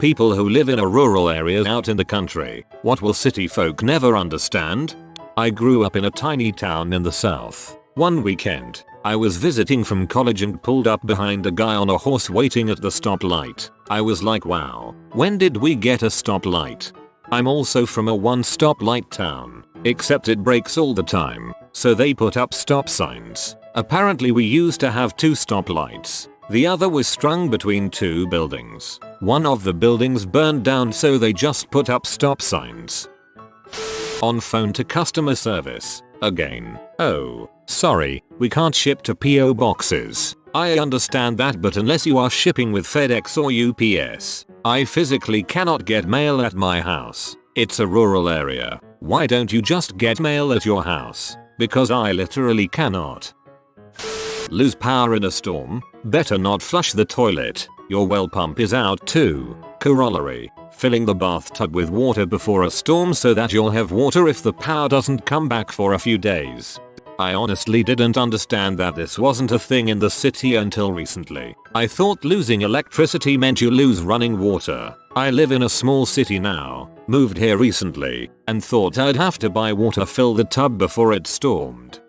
people who live in a rural area out in the country. What will city folk never understand? I grew up in a tiny town in the south. One weekend, I was visiting from college and pulled up behind a guy on a horse waiting at the stoplight. I was like, wow, when did we get a stoplight? I'm also from a one stoplight town, except it breaks all the time, so they put up stop signs. Apparently we used to have two stoplights. The other was strung between two buildings. One of the buildings burned down, so they just put up stop signs. On phone to customer service. Again. Oh, sorry, we can't ship to PO boxes. I understand that, but unless you are shipping with FedEx or UPS, I physically cannot get mail at my house. It's a rural area. Why don't you just get mail at your house? Because I literally cannot. Lose power in a storm? Better not flush the toilet. Your well pump is out too. Corollary. Filling the bathtub with water before a storm so that you'll have water if the power doesn't come back for a few days. I honestly didn't understand that this wasn't a thing in the city until recently. I thought losing electricity meant you lose running water. I live in a small city now, moved here recently, and thought I'd have to buy water fill the tub before it stormed.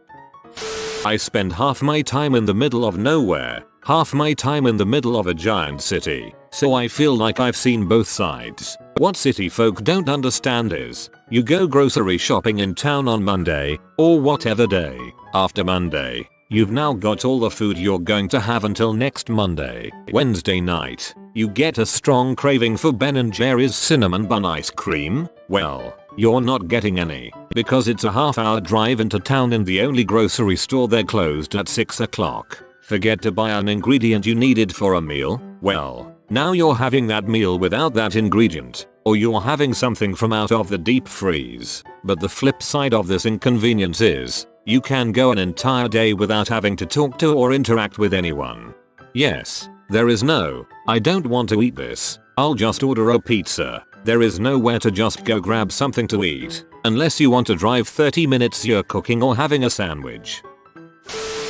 I spend half my time in the middle of nowhere, half my time in the middle of a giant city, so I feel like I've seen both sides. What city folk don't understand is, you go grocery shopping in town on Monday, or whatever day. After Monday, you've now got all the food you're going to have until next Monday. Wednesday night, you get a strong craving for Ben & Jerry's cinnamon bun ice cream. Well, you're not getting any, because it's a half-hour drive into town and the only grocery store there closed at 6 o'clock. Forget to buy an ingredient you needed for a meal? Well, now you're having that meal without that ingredient, or you're having something from out of the deep freeze. But the flip side of this inconvenience is, you can go an entire day without having to talk to or interact with anyone. Yes, there is no, I don't want to eat this, I'll just order a pizza. There is nowhere to just go grab something to eat, unless you want to drive 30 minutes you're cooking or having a sandwich.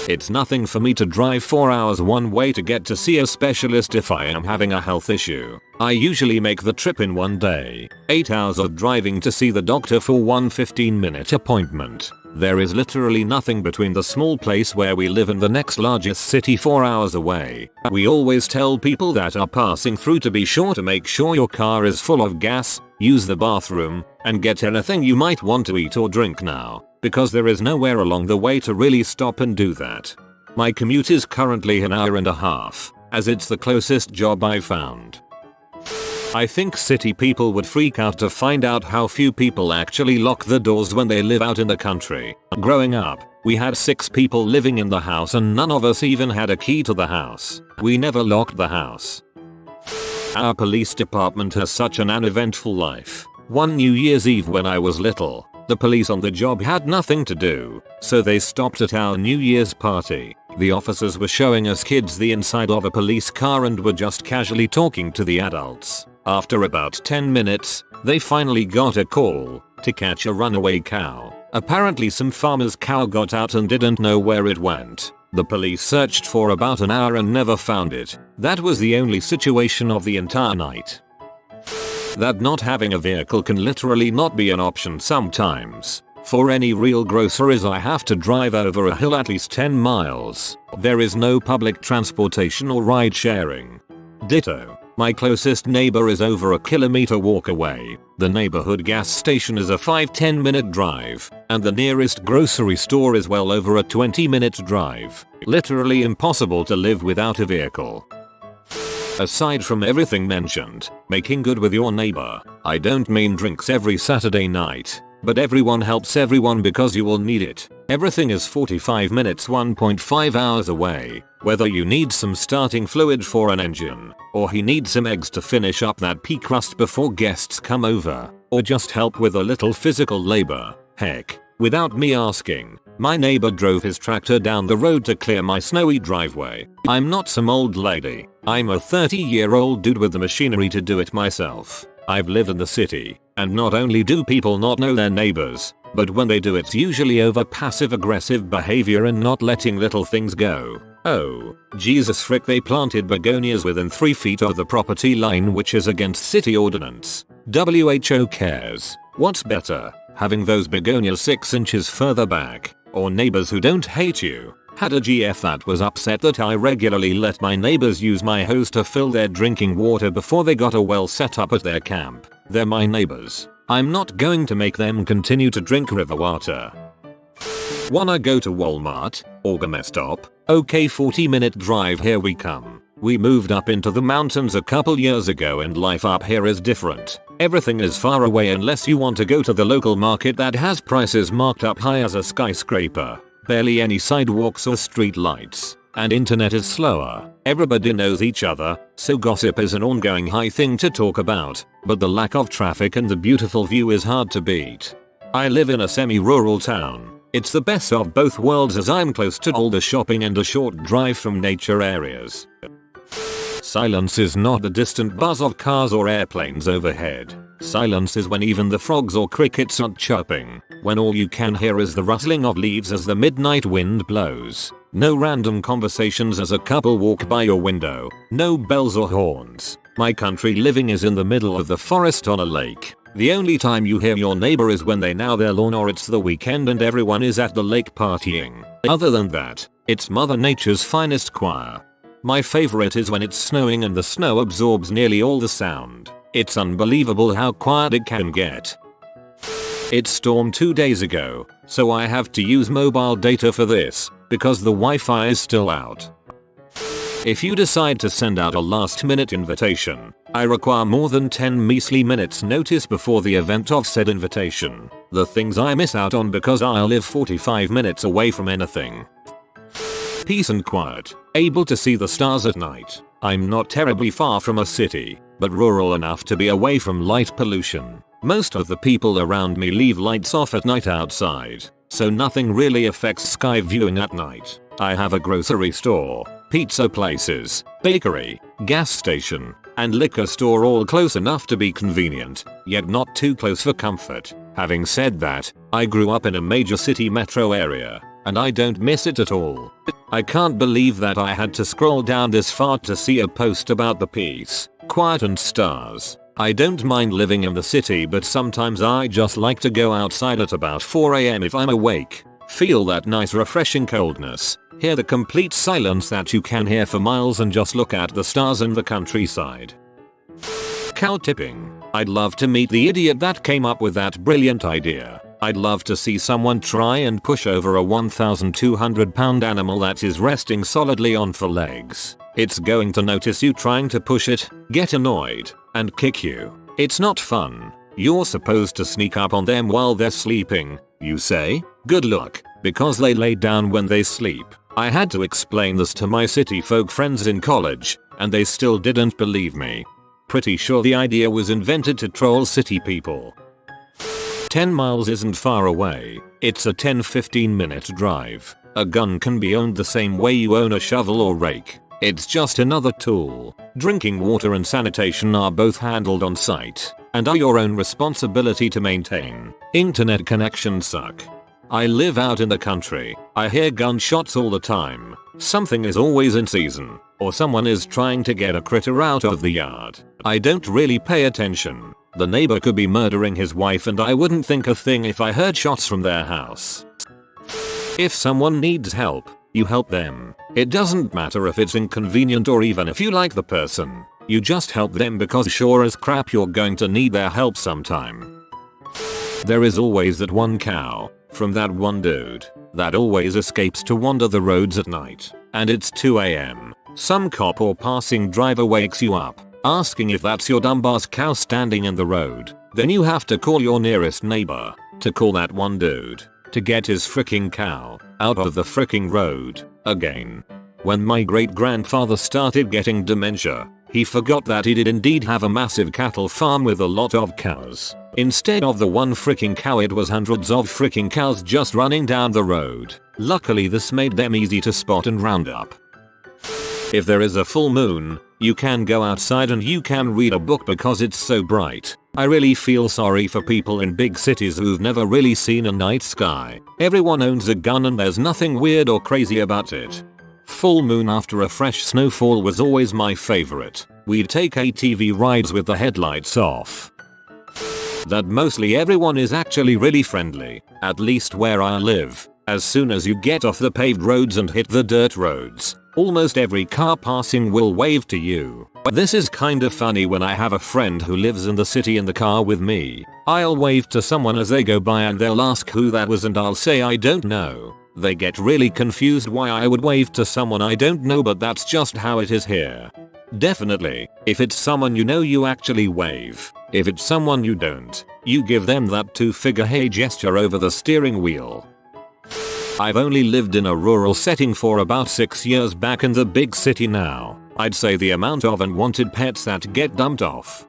It's nothing for me to drive 4 hours one way to get to see a specialist if I am having a health issue. I usually make the trip in one day. 8 hours of driving to see the doctor for one 15-minute appointment. There is literally nothing between the small place where we live and the next largest city 4 hours away. We always tell people that are passing through to be sure to make sure your car is full of gas, use the bathroom, and get anything you might want to eat or drink now, because there is nowhere along the way to really stop and do that. My commute is currently an hour and a half, as it's the closest job I found. I think city people would freak out to find out how few people actually lock the doors when they live out in the country. Growing up, we had 6 people living in the house and none of us even had a key to the house. We never locked the house. Our police department has such an uneventful life. One New Year's Eve when I was little, the police on the job had nothing to do, so they stopped at our New Year's party. The officers were showing us kids the inside of a police car and were just casually talking to the adults. After about 10 minutes, they finally got a call to catch a runaway cow. Apparently some farmer's cow got out and didn't know where it went. The police searched for about an hour and never found it. That was the only situation of the entire night. That not having a vehicle can literally not be an option sometimes. For any real groceries I have to drive over a hill at least 10 miles. There is no public transportation or ride sharing. Ditto. My closest neighbor is over a kilometer walk away. The neighborhood gas station is a 5-10 minute drive, and the nearest grocery store is well over a 20-minute drive. Literally impossible to live without a vehicle. Aside from everything mentioned, making good with your neighbor, I don't mean drinks every Saturday night, but everyone helps everyone because you will need it. Everything is 45 minutes 1.5 hours away, whether you need some starting fluid for an engine, or he needs some eggs to finish up that pea crust before guests come over, or just help with a little physical labor. Heck, without me asking, my neighbor drove his tractor down the road to clear my snowy driveway. I'm not some old lady, I'm a 30-year-old dude with the machinery to do it myself. I've lived in the city, and not only do people not know their neighbors, but when they do it's usually over passive-aggressive behavior and not letting little things go. Oh, Jesus frick, they planted begonias within 3 feet of the property line, which is against city ordinance. WHO cares. What's better, having those begonias 6 inches further back, or neighbors who don't hate you? Had a GF that was upset that I regularly let my neighbors use my hose to fill their drinking water before they got a well set up at their camp. They're my neighbors. I'm not going to make them continue to drink river water. Wanna go to Walmart or Livestock? Okay, 40-minute drive, here we come. We moved up into the mountains a couple years ago and life up here is different. Everything is far away unless you want to go to the local market that has prices marked up high as a skyscraper. Barely any sidewalks or street lights. And internet is slower. Everybody knows each other, so gossip is an ongoing high thing to talk about, but the lack of traffic and the beautiful view is hard to beat. I live in a semi-rural town. It's the best of both worlds as I'm close to all the shopping and a short drive from nature areas. Silence is not the distant buzz of cars or airplanes overhead. Silence is when even the frogs or crickets aren't chirping, when all you can hear is the rustling of leaves as the midnight wind blows. No random conversations as a couple walk by your window. No bells or horns. My country living is in the middle of the forest on a lake. The only time you hear your neighbor is when they mow their lawn or it's the weekend and everyone is at the lake partying. Other than that, it's Mother Nature's finest choir. My favorite is when it's snowing and the snow absorbs nearly all the sound. It's unbelievable how quiet it can get. It stormed 2 days ago, so I have to use mobile data for this, because the Wi-Fi is still out. If you decide to send out a last-minute invitation, I require more than 10 measly minutes notice before the event of said invitation. The things I miss out on because I live 45 minutes away from anything. Peace and quiet, able to see the stars at night. I'm not terribly far from a city, but rural enough to be away from light pollution. Most of the people around me leave lights off at night outside, so nothing really affects sky viewing at night. I have a grocery store, pizza places, bakery, gas station, and liquor store all close enough to be convenient, yet not too close for comfort. Having said that, I grew up in a major city metro area, and I don't miss it at all. I can't believe that I had to scroll down this far to see a post about the peace, quiet and stars. I don't mind living in the city, but sometimes I just like to go outside at about 4 AM if I'm awake. Feel that nice refreshing coldness. Hear the complete silence that you can hear for miles and just look at the stars and the countryside. Cow tipping. I'd love to meet the idiot that came up with that brilliant idea. I'd love to see someone try and push over a 1,200-pound animal that is resting solidly on 4 legs. It's going to notice you trying to push it, get annoyed, and kick you. It's not fun. You're supposed to sneak up on them while they're sleeping, you say? Good luck, because they lay down when they sleep. I had to explain this to my city folk friends in college, and they still didn't believe me. Pretty sure the idea was invented to troll city people. 10 miles isn't far away. It's a 10-15 minute drive. A gun can be owned the same way you own a shovel or rake. It's just another tool. Drinking water and sanitation are both handled on site, and are your own responsibility to maintain. Internet connections suck. I live out in the country. I hear gunshots all the time. Something is always in season, or someone is trying to get a critter out of the yard. I don't really pay attention. The neighbor could be murdering his wife and I wouldn't think a thing if I heard shots from their house. If someone needs help, you help them. It doesn't matter if it's inconvenient or even if you like the person. You just help them because sure as crap you're going to need their help sometime. There is always that one cow, from that one dude, that always escapes to wander the roads at night, and it's 2 AM. Some cop or passing driver wakes you up, asking if that's your dumbass cow standing in the road. Then you have to call your nearest neighbor, to call that one dude, to get his fricking cow out of the fricking road, again. When my great-grandfather started getting dementia, he forgot that he did indeed have a massive cattle farm with a lot of cows. Instead of the one fricking cow, it was hundreds of fricking cows just running down the road. Luckily this made them easy to spot and round up. If there is a full moon, you can go outside and you can read a book because it's so bright. I really feel sorry for people in big cities who've never really seen a night sky. Everyone owns a gun and there's nothing weird or crazy about it. Full moon after a fresh snowfall was always my favorite. We'd take ATV rides with the headlights off. That mostly everyone is actually really friendly, at least where I live. As soon as you get off the paved roads and hit the dirt roads, almost every car passing will wave to you. This is kinda funny when I have a friend who lives in the city in the car with me. I'll wave to someone as they go by and they'll ask who that was and I'll say I don't know. They get really confused why I would wave to someone I don't know, but that's just how it is here. Definitely, if it's someone you know, you actually wave. If it's someone you don't, you give them that two-figure hey gesture over the steering wheel. I've only lived in a rural setting for about 6 years. Back in the big city now, I'd say the amount of unwanted pets that get dumped off.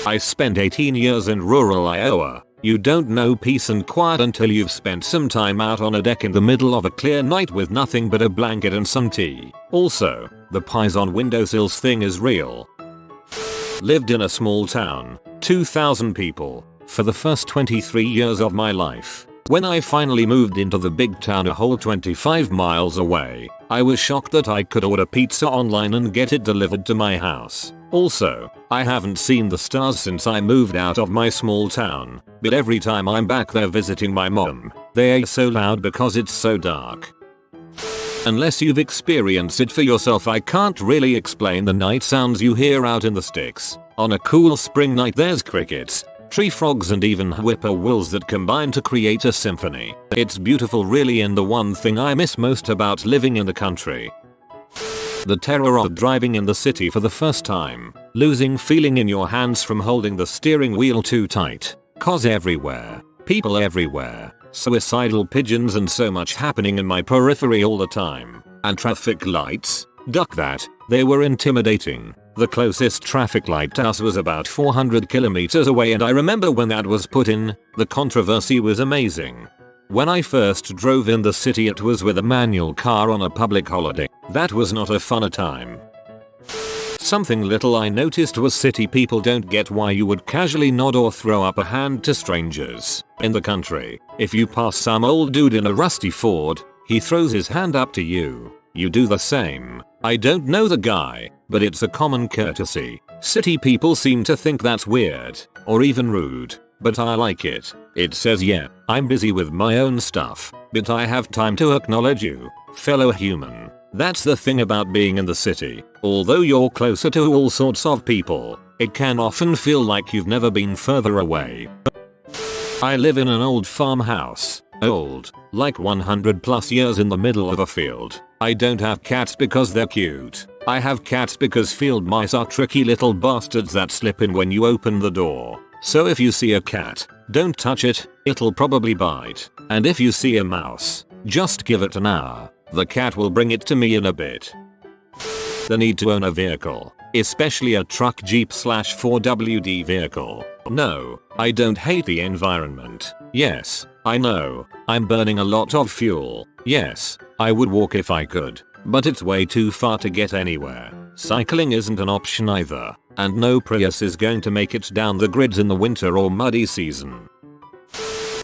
I spent 18 years in rural Iowa. You don't know peace and quiet until you've spent some time out on a deck in the middle of a clear night with nothing but a blanket and some tea. Also, the pies on windowsills thing is real. Lived in a small town, 2,000 people, for the first 23 years of my life. When I finally moved into the big town a whole 25 miles away, I was shocked that I could order pizza online and get it delivered to my house. Also, I haven't seen the stars since I moved out of my small town, but every time I'm back there visiting my mom, they are so loud because it's so dark. Unless you've experienced it for yourself, I can't really explain the night sounds you hear out in the sticks. On a cool spring night there's crickets, tree frogs and even whippoorwills that combine to create a symphony. It's beautiful really, and the one thing I miss most about living in the country. The terror of driving in the city for the first time, losing feeling in your hands from holding the steering wheel too tight. Cars everywhere, people everywhere, suicidal pigeons and so much happening in my periphery all the time. And traffic lights, duck that, they were intimidating. The closest traffic light to us was about 400 kilometers away, and I remember when that was put in, the controversy was amazing. When I first drove in the city it was with a manual car on a public holiday. That was not a fun time. Something little I noticed was city people don't get why you would casually nod or throw up a hand to strangers. In the country, if you pass some old dude in a rusty Ford, he throws his hand up to you. You do the same. I don't know the guy, but it's a common courtesy. City people seem to think that's weird, or even rude, but I like it. It says yeah, I'm busy with my own stuff, but I have time to acknowledge you, fellow human. That's the thing about being in the city. Although you're closer to all sorts of people, it can often feel like you've never been further away. I live in an old farmhouse. Old, like 100 plus years, in the middle of a field. I don't have cats because they're cute. I have cats because field mice are tricky little bastards that slip in when you open the door. So if you see a cat, don't touch it, it'll probably bite. And if you see a mouse, just give it an hour. The cat will bring it to me in a bit. The need to own a vehicle, especially a truck, Jeep / 4WD vehicle. No, I don't hate the environment. Yes, I know, I'm burning a lot of fuel. Yes, I would walk if I could, but it's way too far to get anywhere. Cycling isn't an option either, and no Prius is going to make it down the grids in the winter or muddy season.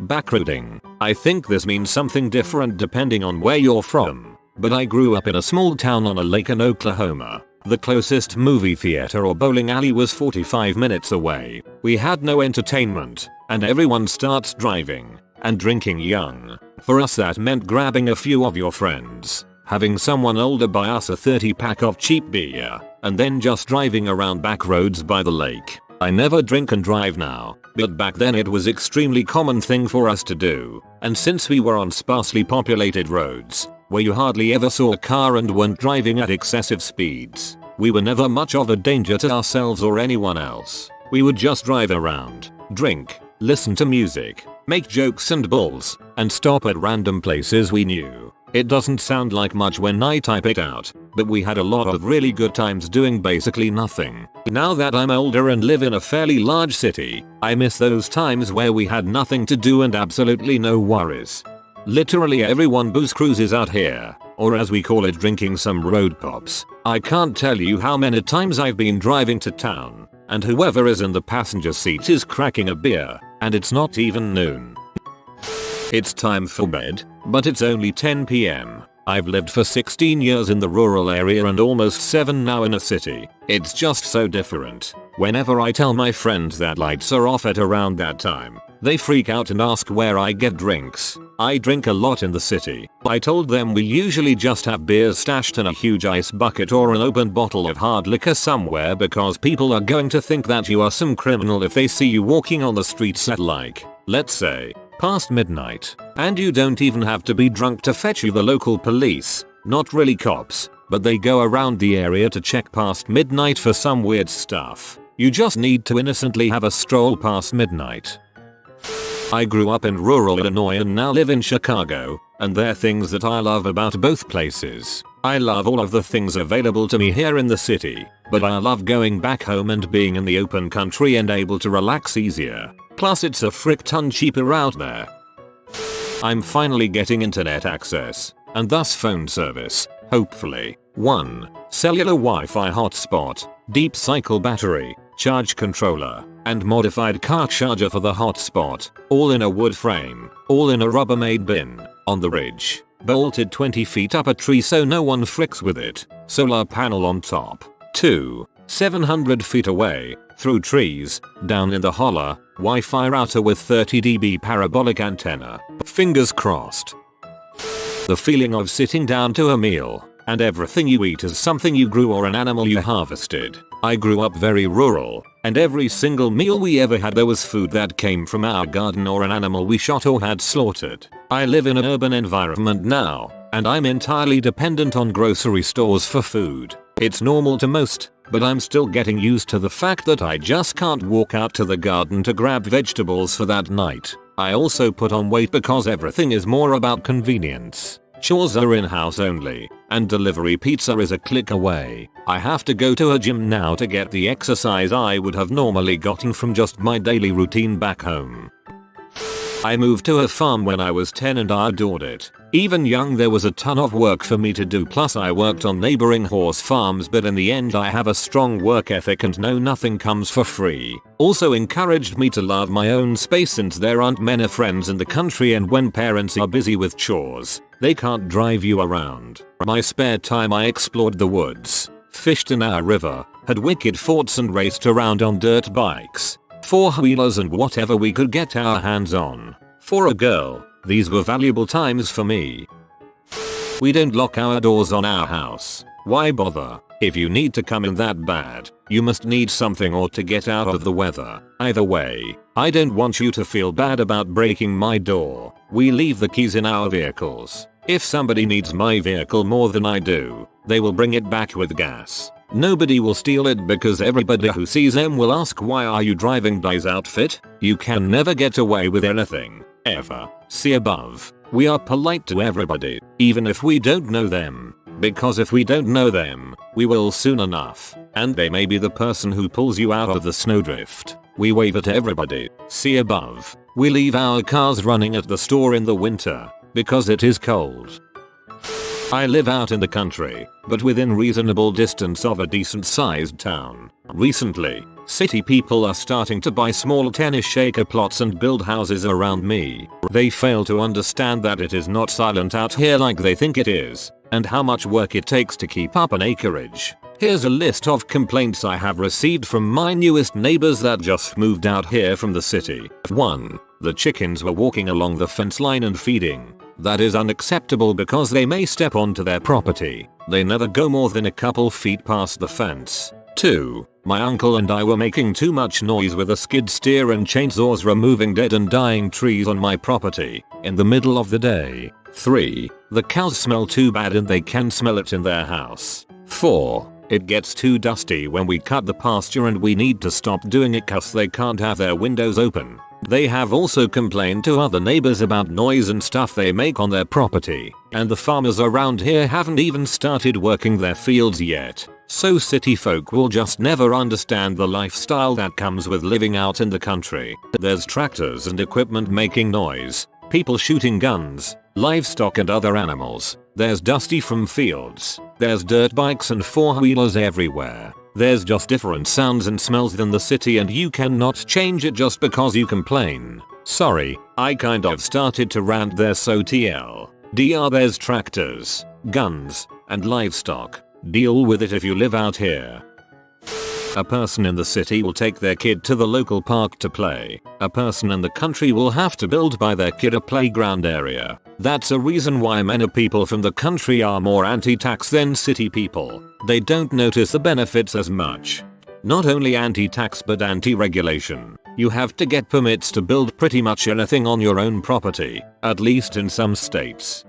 Backroading. I think this means something different depending on where you're from, but I grew up in a small town on a lake in Oklahoma. The closest movie theater or bowling alley was 45 minutes away. We had no entertainment, and everyone starts driving and drinking young. For us that meant grabbing a few of your friends, having someone older buy us a 30-pack of cheap beer, and then just driving around back roads by the lake. I never drink and drive now, but back then it was extremely common thing for us to do, and since we were on sparsely populated roads, where you hardly ever saw a car and weren't driving at excessive speeds, we were never much of a danger to ourselves or anyone else. We would just drive around, drink, listen to music, make jokes and bulls, and stop at random places we knew. It doesn't sound like much when I type it out, but we had a lot of really good times doing basically nothing. Now that I'm older and live in a fairly large city, I miss those times where we had nothing to do and absolutely no worries. Literally everyone booze cruises out here, or as we call it, drinking some road pops. I can't tell you how many times I've been driving to town, and whoever is in the passenger seat is cracking a beer, and it's not even noon. It's time for bed, but it's only 10 PM. I've lived for 16 years in the rural area and almost 7 now in a city. It's just so different. Whenever I tell my friends that lights are off at around that time, they freak out and ask where I get drinks. I drink a lot in the city. I told them we usually just have beers stashed in a huge ice bucket or an open bottle of hard liquor somewhere because people are going to think that you are some criminal if they see you walking on the streets at like, let's say, past midnight. And you don't even have to be drunk to fetch you the local police. Not really cops, but they go around the area to check past midnight for some weird stuff. You just need to innocently have a stroll past midnight. I grew up in rural Illinois and now live in Chicago, and there are things that I love about both places. I love all of the things available to me here in the city, but I love going back home and being in the open country and able to relax easier. Plus it's a frick ton cheaper out there. I'm finally getting internet access, and thus phone service, hopefully. 1. Cellular Wi-Fi hotspot, deep cycle battery, charge controller, and modified car charger for the hotspot, all in a wood frame, all in a Rubbermaid bin, on the ridge, bolted 20 feet up a tree so no one fricks with it, solar panel on top. 2. 700 feet away, through trees, down in the holler, Wi-Fi router with 30 dB parabolic antenna. Fingers crossed. The feeling of sitting down to a meal, and everything you eat is something you grew or an animal you harvested. I grew up very rural, and every single meal we ever had there was food that came from our garden or an animal we shot or had slaughtered. I live in an urban environment now, and I'm entirely dependent on grocery stores for food. It's normal to most, but I'm still getting used to the fact that I just can't walk out to the garden to grab vegetables for that night. I also put on weight because everything is more about convenience. Chores are in-house only, and delivery pizza is a click away. I have to go to a gym now to get the exercise I would have normally gotten from just my daily routine back home. I moved to a farm when I was 10 and I adored it. Even young there was a ton of work for me to do, plus I worked on neighboring horse farms, but in the end I have a strong work ethic and know nothing comes for free. Also encouraged me to love my own space since there aren't many friends in the country, and when parents are busy with chores, they can't drive you around. My spare time I explored the woods, fished in our river, had wicked forts and raced around on dirt bikes, four-wheelers and whatever we could get our hands on. For a girl, these were valuable times for me. We don't lock our doors on our house. Why bother? If you need to come in that bad, you must need something or to get out of the weather. Either way, I don't want you to feel bad about breaking my door. We leave the keys in our vehicles. If somebody needs my vehicle more than I do, they will bring it back with gas. Nobody will steal it because everybody who sees them will ask, why are you driving Di's outfit? You can never get away with anything, ever. See above. We are polite to everybody, even if we don't know them. Because if we don't know them, we will soon enough, and they may be the person who pulls you out of the snowdrift. We wave at everybody. See above. We leave our cars running at the store in the winter, because it is cold. I live out in the country, but within reasonable distance of a decent sized town. Recently, city people are starting to buy small tennis acre plots and build houses around me. They fail to understand that it is not silent out here like they think it is, and how much work it takes to keep up an acreage. Here's a list of complaints I have received from my newest neighbors that just moved out here from the city. 1. The chickens were walking along the fence line and feeding. That is unacceptable because they may step onto their property. They never go more than a couple feet past the fence. 2. My uncle and I were making too much noise with a skid steer and chainsaws removing dead and dying trees on my property in the middle of the day. 3. The cows smell too bad and they can smell it in their house. 4. It gets too dusty when we cut the pasture and we need to stop doing it cause they can't have their windows open. They have also complained to other neighbors about noise and stuff they make on their property, and the farmers around here haven't even started working their fields yet. So city folk will just never understand the lifestyle that comes with living out in the country. There's tractors and equipment making noise, people shooting guns, livestock and other animals. There's dusty from fields. There's dirt bikes and four-wheelers everywhere. There's just different sounds and smells than the city, and you cannot change it just because you complain. Sorry, I kind of started to rant there, so TLDR. There's tractors, guns, and livestock. Deal with it if you live out here. A person in the city will take their kid to the local park to play. A person in the country will have to build by their kid a playground area. That's a reason why many people from the country are more anti-tax than city people. They don't notice the benefits as much. Not only anti-tax but anti-regulation. You have to get permits to build pretty much anything on your own property, at least in some states.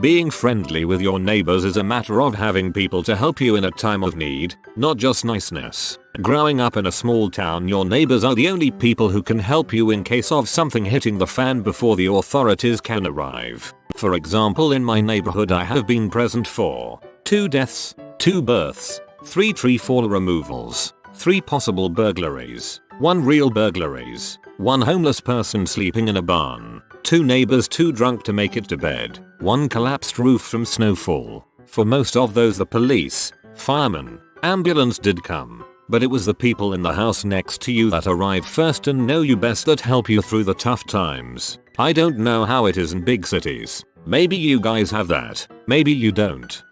Being friendly with your neighbors is a matter of having people to help you in a time of need, not just niceness. Growing up in a small town, your neighbors are the only people who can help you in case of something hitting the fan before the authorities can arrive. For example, in my neighborhood I have been present for 2 deaths, 2 births, 3 tree fall removals, 3 possible burglaries, 1 real burglaries, 1 homeless person sleeping in a barn, 2 neighbors too drunk to make it to bed, 1 collapsed roof from snowfall. For most of those the police, firemen, ambulance did come, but it was the people in the house next to you that arrive first and know you best that help you through the tough times. I don't know how it is in big cities. Maybe you guys have that, maybe you don't.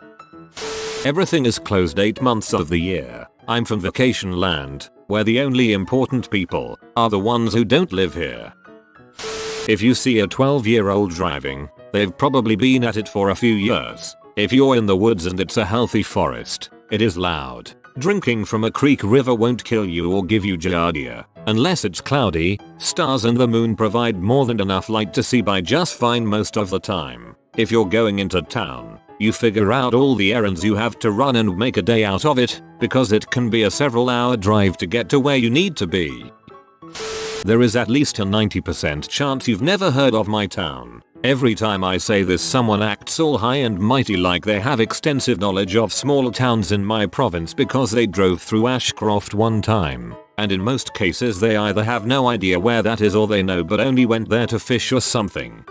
Everything is closed 8 months of the year. I'm from vacation land, where the only important people are the ones who don't live here. If you see a 12-year-old driving, they've probably been at it for a few years. If you're in the woods and it's a healthy forest, it is loud. Drinking from a creek river won't kill you or give you giardia, unless it's cloudy. Stars and the moon provide more than enough light to see by just fine most of the time. If you're going into town, you figure out all the errands you have to run and make a day out of it, because it can be a several-hour drive to get to where you need to be. There is at least a 90% chance you've never heard of my town. Every time I say this, someone acts all high and mighty like they have extensive knowledge of small towns in my province because they drove through Ashcroft one time. And in most cases they either have no idea where that is or they know but only went there to fish or something.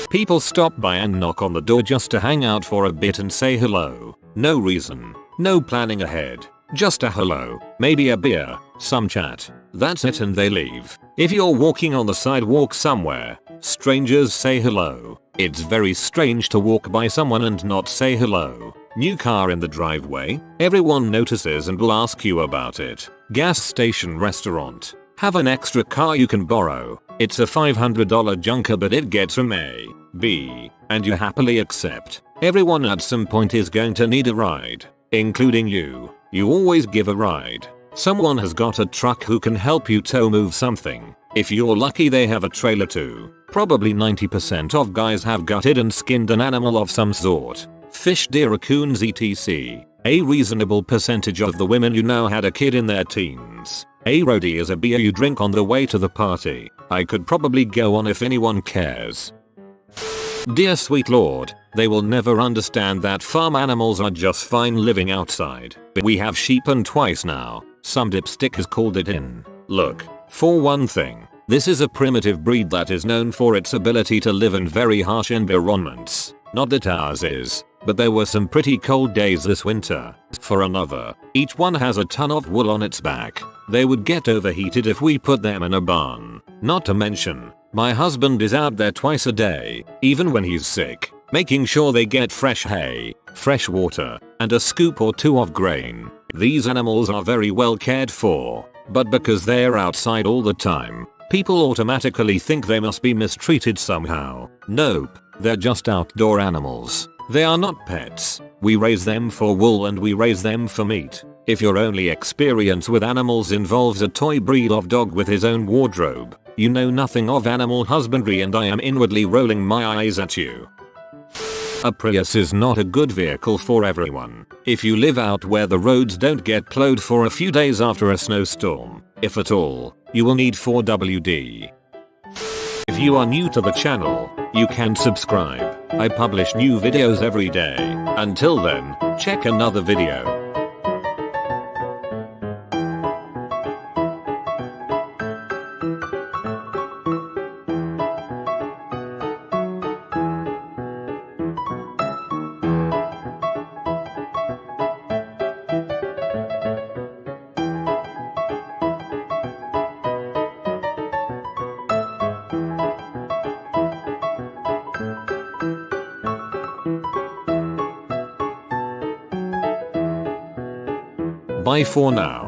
People stop by and knock on the door just to hang out for a bit and say hello. No reason, no planning ahead. Just a hello, maybe a beer, some chat. That's it and they leave. If you're walking on the sidewalk somewhere, strangers say hello. It's very strange to walk by someone and not say hello. New car in the driveway, everyone notices and will ask you about it. Gas station, restaurant. Have an extra car you can borrow. It's a $500 junker but it gets from A, B, and you happily accept. Everyone at some point is going to need a ride, including you. You always give a ride. Someone has got a truck who can help you tow move something. If you're lucky they have a trailer too. Probably 90% of guys have gutted and skinned an animal of some sort. Fish, deer, raccoons, etc. A reasonable percentage of the women you know had a kid in their teens. A roadie is a beer you drink on the way to the party. I could probably go on if anyone cares. Dear sweet lord, they will never understand that farm animals are just fine living outside. But we have sheep and twice now. Some dipstick has called it in. Look, for one thing, this is a primitive breed that is known for its ability to live in very harsh environments. Not that ours is, but there were some pretty cold days this winter. For another, each one has a ton of wool on its back. They would get overheated if we put them in a barn. Not to mention, my husband is out there twice a day, even when he's sick, making sure they get fresh hay, fresh water, and a scoop or two of grain. These animals are very well cared for, but because they're outside all the time, people automatically think they must be mistreated somehow. Nope, they're just outdoor animals. They are not pets. We raise them for wool and we raise them for meat. If your only experience with animals involves a toy breed of dog with his own wardrobe, you know nothing of animal husbandry and I am inwardly rolling my eyes at you. A Prius is not a good vehicle for everyone. If you live out where the roads don't get plowed for a few days after a snowstorm, if at all, you will need 4WD. If you are new to the channel, you can subscribe. I publish new videos every day. Until then, check another video. Bye for now.